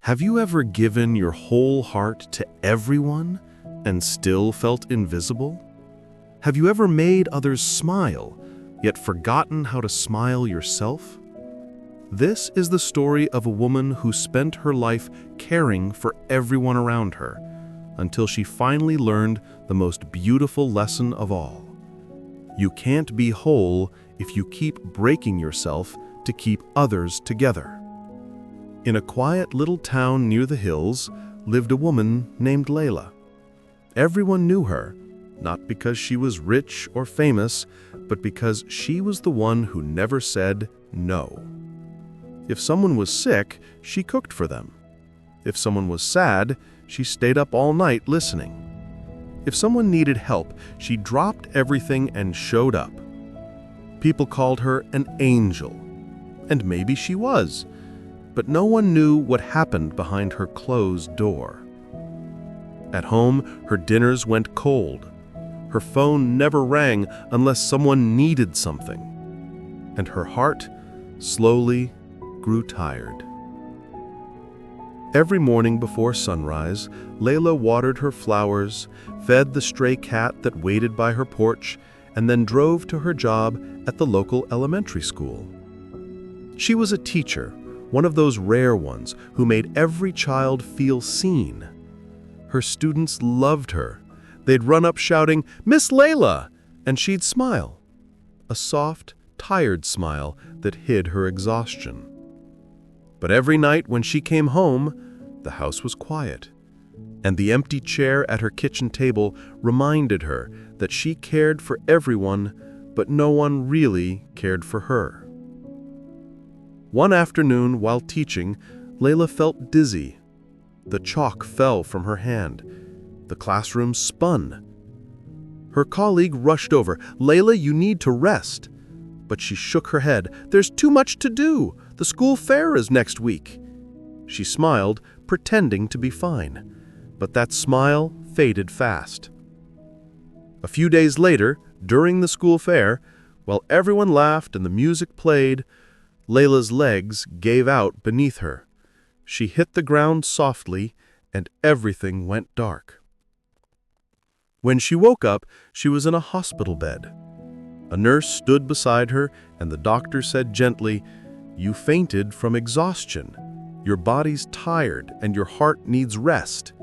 Have you ever given your whole heart to everyone and still felt invisible? Have you ever made others smile, yet forgotten how to smile yourself? This is the story of a woman who spent her life caring for everyone around her, until she finally learned the most beautiful lesson of all. You can't be whole if you keep breaking yourself to keep others together. In a quiet little town near the hills lived a woman named Laila. Everyone knew her, not because she was rich or famous, but because she was the one who never said no. If someone was sick, she cooked for them. If someone was sad, she stayed up all night listening. If someone needed help, she dropped everything and showed up. People called her an angel, and maybe she was, but no one knew what happened behind her closed door. At home, her dinners went cold. Her phone never rang unless someone needed something. And her heart slowly grew tired. Every morning before sunrise, Laila watered her flowers, fed the stray cat that waited by her porch, and then drove to her job at the local elementary school. She was a teacher, one of those rare ones who made every child feel seen. Her students loved her. They'd run up shouting, "Miss Laila!" and she'd smile. A soft, tired smile that hid her exhaustion. But every night when she came home, the house was quiet, and the empty chair at her kitchen table reminded her that she cared for everyone, but no one really cared for her. One afternoon, while teaching, Laila felt dizzy. The chalk fell from her hand. The classroom spun. Her colleague rushed over. "Laila, you need to rest." But she shook her head. "There's too much to do. The school fair is next week." She smiled, pretending to be fine. But that smile faded fast. A few days later, during the school fair, while everyone laughed and the music played, Laila's legs gave out beneath her. She hit the ground softly, and everything went dark. When she woke up, she was in a hospital bed. A nurse stood beside her, and the doctor said gently, "You fainted from exhaustion. Your body's tired, and your heart needs rest."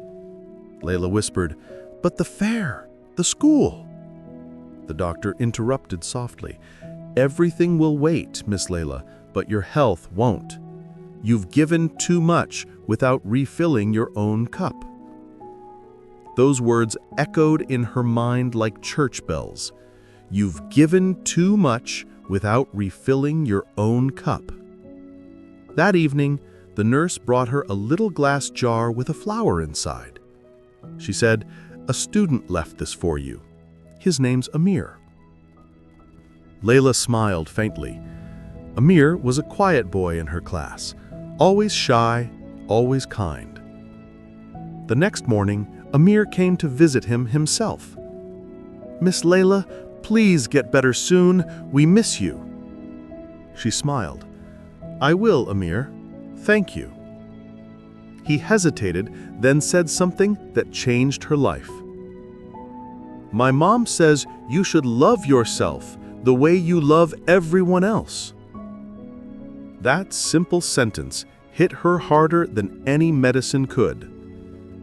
Laila whispered, "But the fair, the school." The doctor interrupted softly. "Everything will wait, Miss Laila, but your health won't. You've given too much without refilling your own cup." Those words echoed in her mind like church bells. You've given too much without refilling your own cup. That evening, the nurse brought her a little glass jar with a flower inside. She said, "A student left this for you. His name's Amir." Laila smiled faintly. Amir was a quiet boy in her class, always shy, always kind. The next morning, Amir came to visit him himself. "Miss Laila, please get better soon. We miss you." She smiled. "I will, Amir. Thank you." He hesitated, then said something that changed her life. "My mom says you should love yourself the way you love everyone else." That simple sentence hit her harder than any medicine could.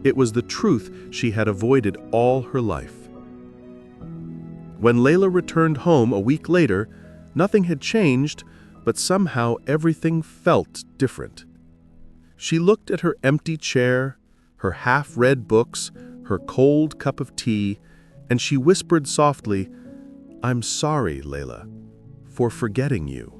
It was the truth she had avoided all her life. When Laila returned home a week later, nothing had changed, but somehow everything felt different. She looked at her empty chair, her half-read books, her cold cup of tea, and she whispered softly, "I'm sorry, Laila, for forgetting you."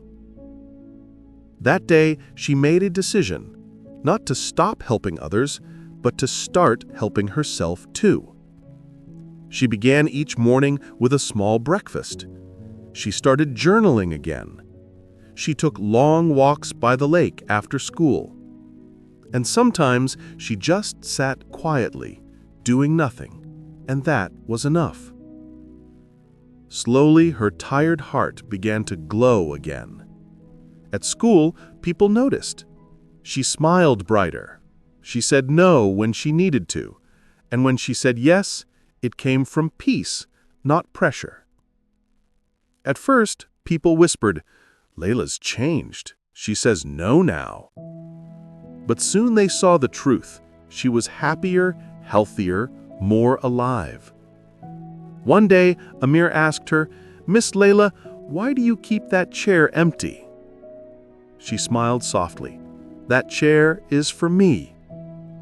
That day, she made a decision, not to stop helping others, but to start helping herself too. She began each morning with a small breakfast. She started journaling again. She took long walks by the lake after school. And sometimes she just sat quietly, doing nothing, and that was enough. Slowly, her tired heart began to glow again. At school, people noticed. She smiled brighter. She said no when she needed to, and when she said yes, it came from peace, not pressure. At first, people whispered, "Layla's changed. She says no now." But soon they saw the truth. She was happier, healthier, more alive. One day, Amir asked her, "Miss Laila, why do you keep that chair empty?" She smiled softly. "That chair is for me.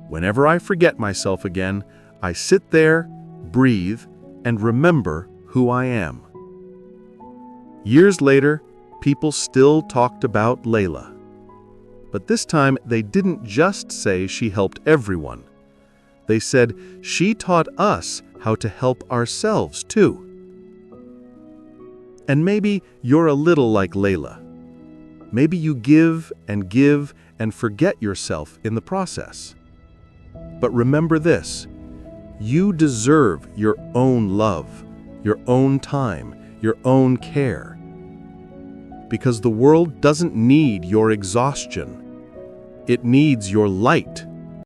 Whenever I forget myself again, I sit there, breathe, and remember who I am." Years later, people still talked about Laila. But this time, they didn't just say she helped everyone. They said she taught us how to help ourselves too. And maybe you're a little like Laila. Maybe you give and forget yourself in the process. But remember this: you deserve your own love, your own time, your own care. Because the world doesn't need your exhaustion. It needs your light.